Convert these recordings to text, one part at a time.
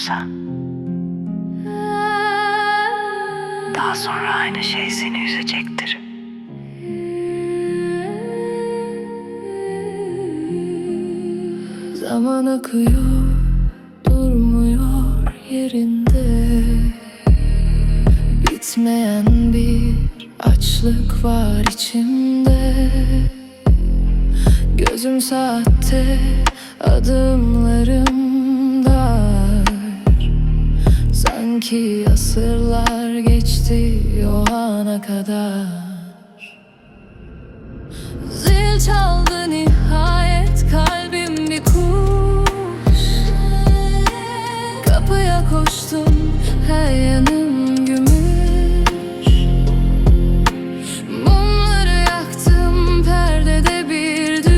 olursa, daha sonra aynı şey seni üzecektir. Zaman akıyor, durmuyor yerinde. Bitmeyen bir açlık var içimde. Gözüm saatte, adımlarım dar. Sanki asırlar geçti o ana kadar. Zil çaldı nihayet, kalbim bir kuş. Kapıya koştum, her yanım gümüş. Mumları yaktım, perdede bir düş.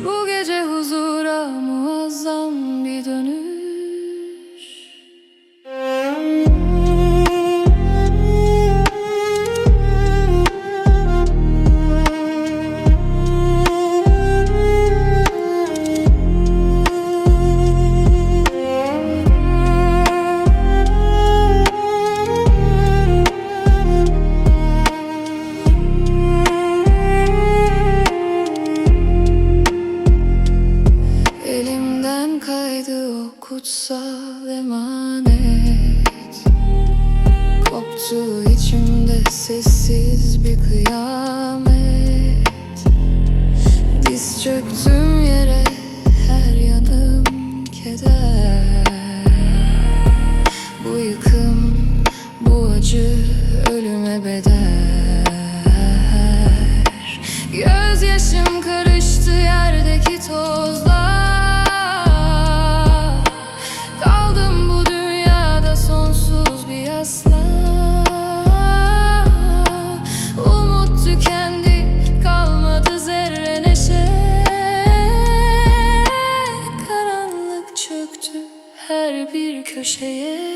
Bu gece huzura muazzam bir dönüş. Elimden kaydı o kutsal emanet. Koptu içimde sessiz bir kıyamet. Diz çöktüm yere, her yanım keder. Bu yıkım, bu acı ölüme bedel. Gözyaşım karıştı yerdeki tozla. Kaldım bu dünyada sonsuz bir yasla. Umut tükendi, kalmadı zerre neşe. Karanlık çöktü her bir köşeye.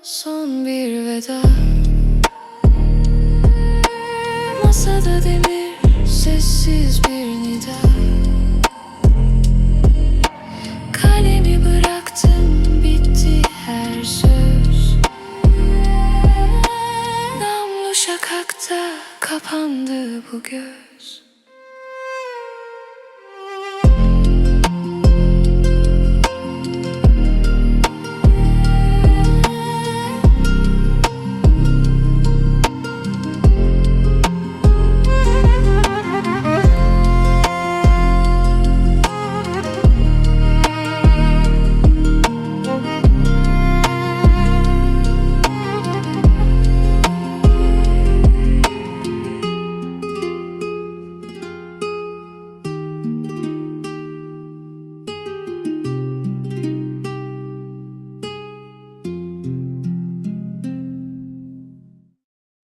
Son bir veda. Masada demir, sessiz bir nida. Kalemi bıraktım, bitti her söz. Namlu şakakta kapandı bu göz.